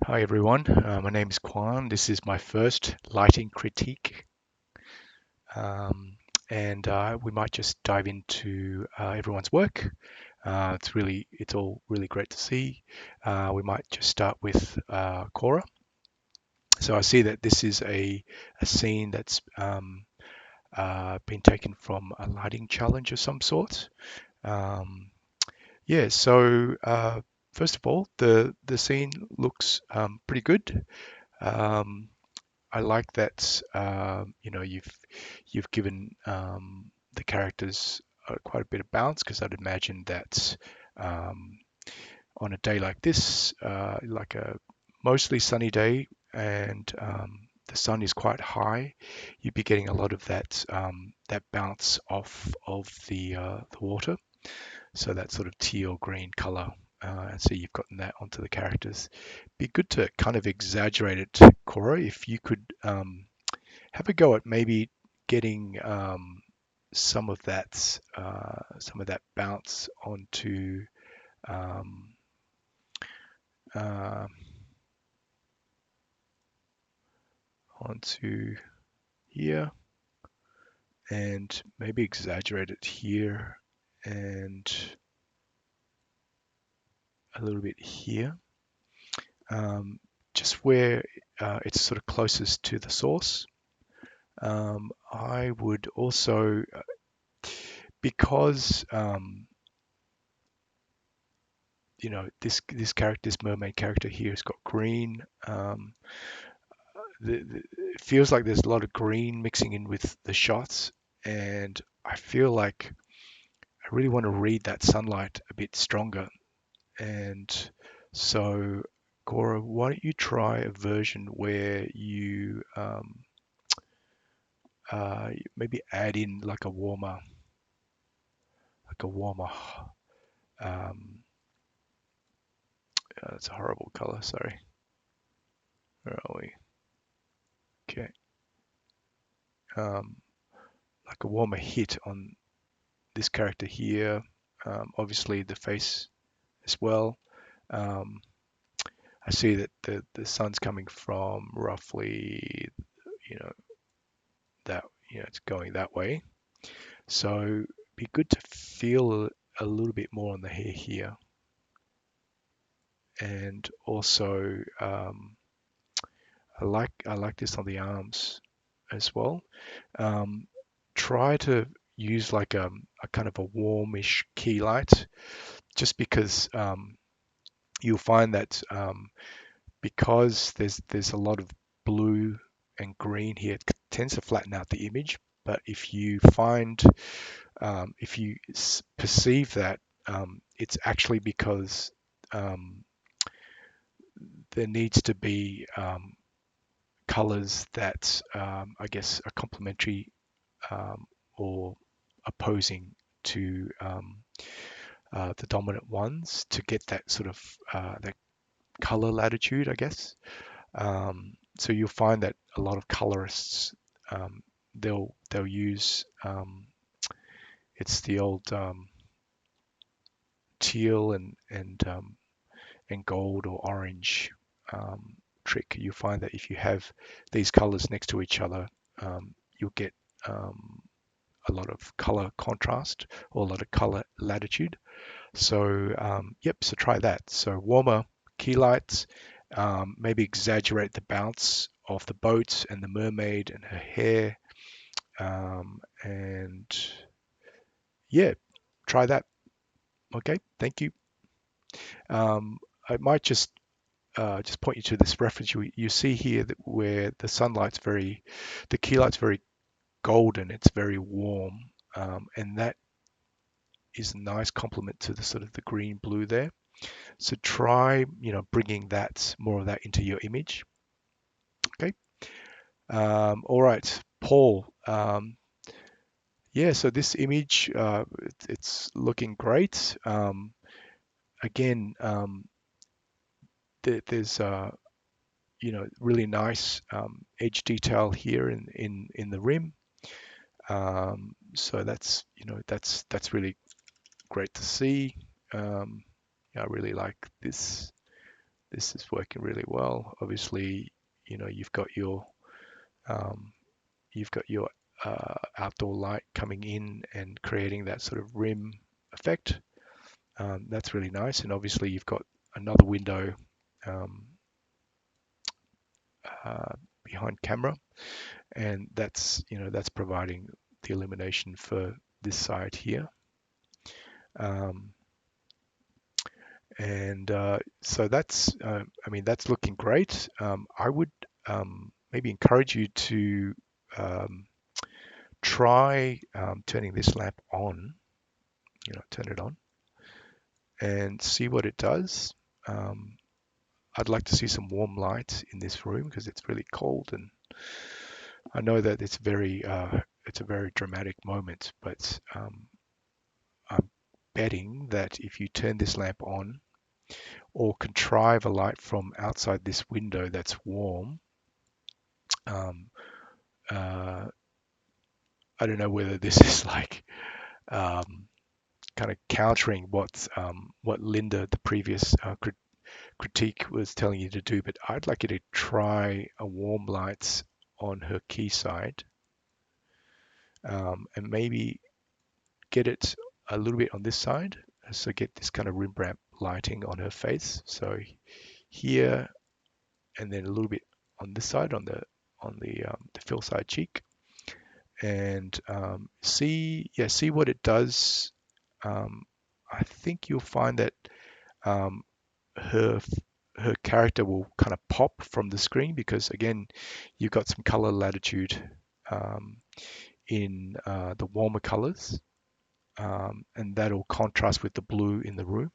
Hi everyone, my name is Quan. This is my first lighting critique, um, and we might just dive into everyone's work. It's all really great to see. We might just start with Cora. So I see that this is a scene that's been taken from a lighting challenge of some sort. Um, yeah, so first of all, the scene looks pretty good. Um, I like that you've given the characters quite a bit of bounce because I'd imagine that um, on a day like this, like a mostly sunny day, and the sun is quite high, you'd be getting a lot of that bounce off of the water. So that sort of teal green color. And so you've gotten that onto the characters. Be good to kind of exaggerate it, Cora, if you could have a go at maybe getting some of that bounce um, uh, onto here, and maybe exaggerate it here and a little bit here, um, just where it's sort of closest to the source. I would also, because this character, this mermaid character here, has got green. It feels like there's a lot of green mixing in with the shots, and I feel like I really want to read that sunlight a bit stronger. And so, Cora, why don't you try a version where you maybe add in like a warmer. Um, it's a horrible color. Sorry. Where are we? Okay. Um, like a warmer hit on this character here. Obviously, the face as well. Um, I see that the sun's coming from roughly, you know, that it's going that way. So it'd be good to feel a little bit more on the hair here, and also I like this on the arms as well. Um, Try to use like a kind of a warmish key light, just because you'll find that because there's a lot of blue and green here, it tends to flatten out the image. But if you perceive that, it's actually because um, there needs to be colors that I guess are complementary um, or opposing to the dominant ones to get that sort of that color latitude, I guess. So you'll find that a lot of colorists um, they'll use it's the old teal and gold or orange um, trick. You find that if you have these colors next to each other, you'll get a lot of color contrast or a lot of color latitude. So yep, so try that. So warmer key lights, maybe exaggerate the bounce of the boat and the mermaid and her hair, and yeah, try that. Okay, thank you. I might just point you to this reference you see here that where the key light's very golden, it's very warm, and that is a nice complement to the sort of the green blue there. So try, bringing that more of that into your image. Okay. All right, Paul. Yeah, so this image, it's looking great. Again, there's really nice edge detail here in the rim. So that's really great to see. I really like this this is working really well. Obviously, you've got your um, outdoor light coming in and creating that sort of rim effect. That's really nice. And obviously, you've got another window um, uh, behind camera, and that's providing the illumination for this side here. Um, and so that's looking great. I would maybe encourage you to um, try turning this lamp on, turn it on and see what it does. Um, I'd like to see some warm light in this room because it's really cold, and I know that it's a very dramatic moment, but I'm betting that if you turn this lamp on or contrive a light from outside this window that's warm, um, uh, I don't know whether this is like um, kind of countering what Linda, the previous critique, was telling you to do, but I'd like you to try a warm light on her key side, and maybe get it a little bit on this side, so get this kind of Rembrandt lighting on her face. So here, and then a little bit on this side, the fill side cheek, and see what it does. Um, I think you'll find that um, her her character will kind of pop from the screen because again, you've got some color latitude um, in the warmer colors, and that'll contrast with the blue in the room.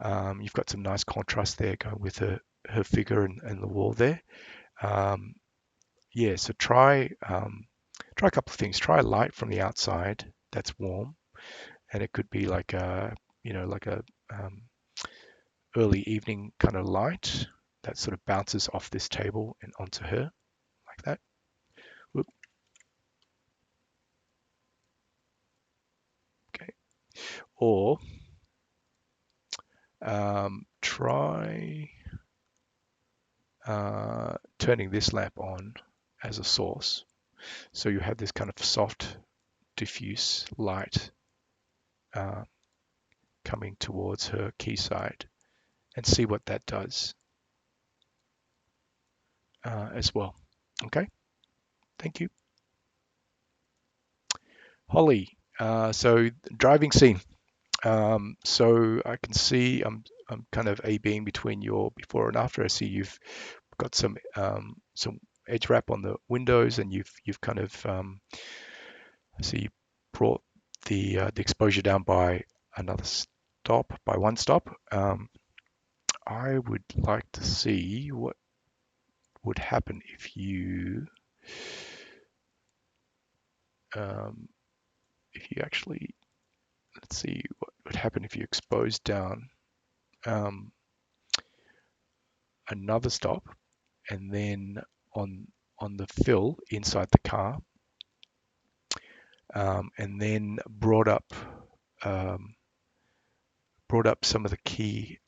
You've got some nice contrast there going with her figure and the wall there. Um, yeah, so try a couple of things. Try a light from the outside that's warm, and it could be like a um, early evening kind of light that sort of bounces off this table and onto her like that. Whoop, okay. Or try turning this lamp on as a source. So you have this kind of soft, diffuse light uh, coming towards her key side, and see what that does as well. Okay, thank you. Holly, so driving scene. So I can see I'm kind of A-Bing between your before and after. I see you've got some edge wrap on the windows, and you've kind of I see you brought the exposure down by one stop. I would like to see what would happen um, if you actually, let's see what would happen if you exposed down um, another stop, and then on on the fill inside the car, and then um, brought up some of the key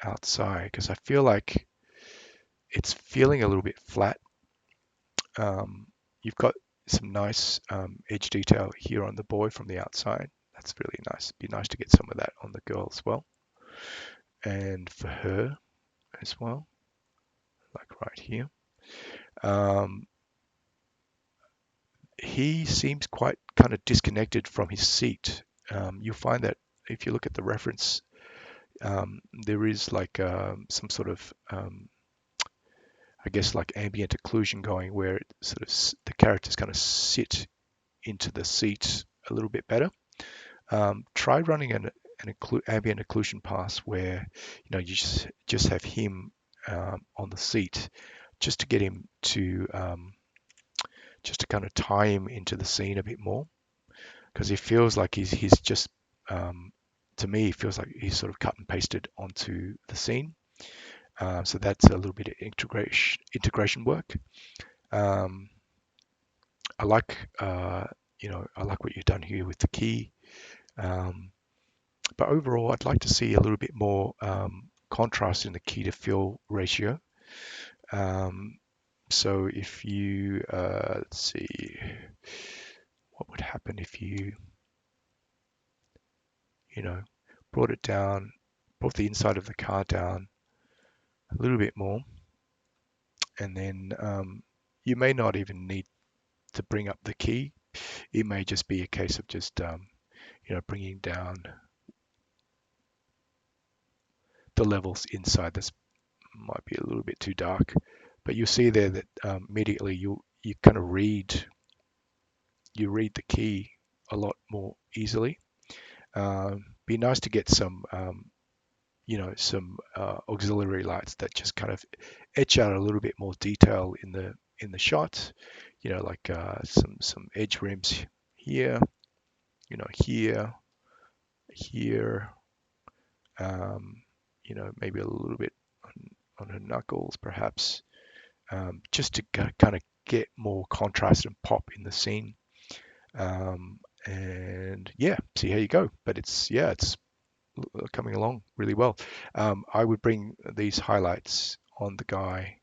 outside, because I feel like it's feeling a little bit flat. You've got some nice edge detail here on the boy from the outside. That's really nice. It'd be nice to get some of that on the girl as well, and for her as well, like right here. Um, he seems quite kind of disconnected from his seat. You'll find that if you look at the reference, there is like some sort of, I guess, like ambient occlusion going, where it sort of the characters kind of sit into the seat a little bit better. Try running an ambient occlusion pass where you just have him on the seat, just to get him to just to kind of tie him into the scene a bit more, because he feels like he's just to me he feels like he's sort of cut and pasted onto the scene. So that's a little bit of integration work. Um, I like I like what you've done here with the key. Um, but overall, I'd like to see a little bit more. contrast in the key to fill ratio. So if you, let's see, what would happen if you know, brought it down, brought the inside of the car down a little bit more, and then you may not even need to bring up the key. It may just be a case of just, bringing down the levels inside. This might be a little bit too dark, but you'll see there that immediately you kind of read the key a lot more easily. Be nice to get some auxiliary lights that just kind of etch out a little bit more detail in the shot. Like some edge rims here, here, here. Maybe a little bit on her knuckles, perhaps, just to kind of get more contrast and pop in the scene. And yeah, see how you go. But it's coming along really well. I would bring these highlights on the guy,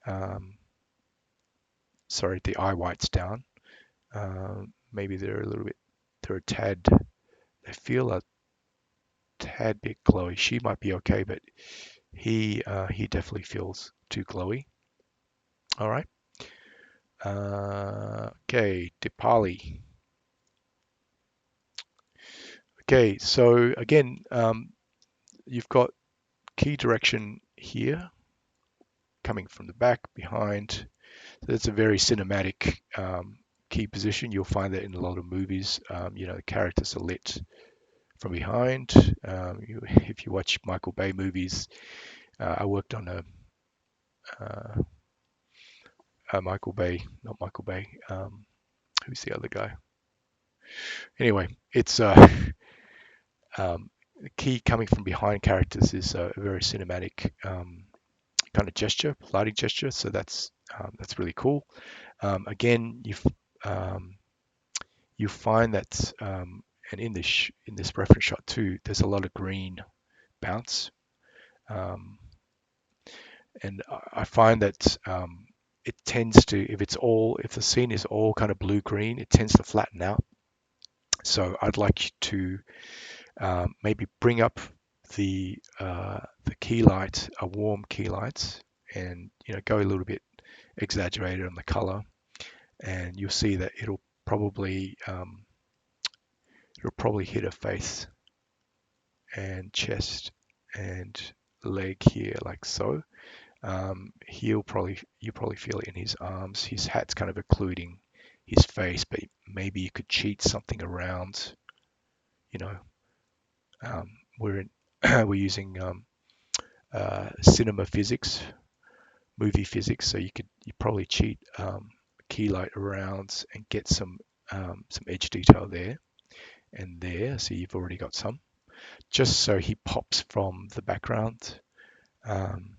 the eye whites down. Maybe they're they feel a tad bit glowy. She might be okay, but he definitely feels too glowy. All right. Okay, Dipali. Okay, so again, you've got key direction here coming from the back, behind. So that's a very cinematic key position. You'll find that in a lot of movies. The characters are lit from behind. If you watch Michael Bay movies, I worked on a Michael Bay, not Michael Bay. Who's the other guy? Anyway, it's the key coming from behind characters is a very cinematic kind of gesture, lighting gesture. So that's really cool. Again, you find that, and in this reference shot too, there's a lot of green bounce, and I find that it tends to, if the scene is all kind of blue green, it tends to flatten out. So I'd like you to maybe bring up the key light, a warm key light, and go a little bit exaggerated on the color, and you'll see that it'll probably hit a face and chest and leg here, like so. You'll probably feel it in his arms. His hat's kind of occluding his face, but maybe you could cheat something around. Um, we're we're using cinema physics, movie physics, so you probably cheat key light around and get some edge detail there and there. So you've already got some, just so he pops from the background. And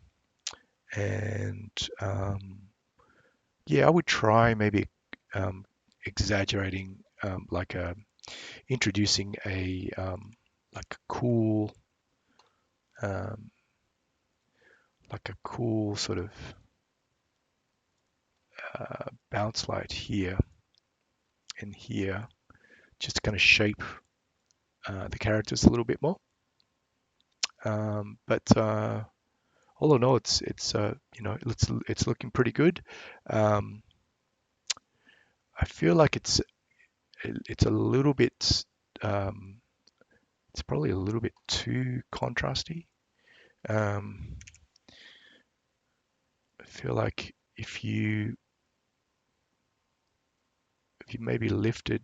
yeah, I would try maybe exaggerating, introducing a cool sort of bounce light here and here, just to kind of shape the characters a little bit more. But all in all, it's looking pretty good. I feel like it's a little bit, it's probably a little bit too contrasty. I feel like if you maybe lifted,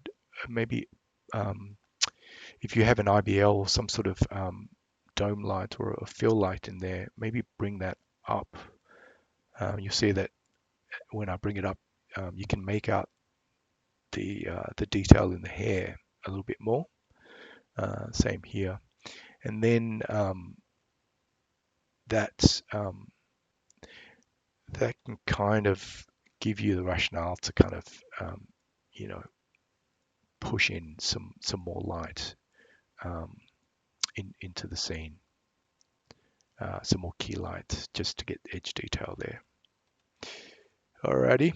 maybe if you have an IBL or some sort of dome light or a fill light in there, maybe bring that up. You'll see that when I bring it up, you can make out the detail in the hair a little bit more. Same here, and then that can kind of give you the rationale to kind of push in some more light into the scene. some more key lines just to get edge detail there. Alrighty.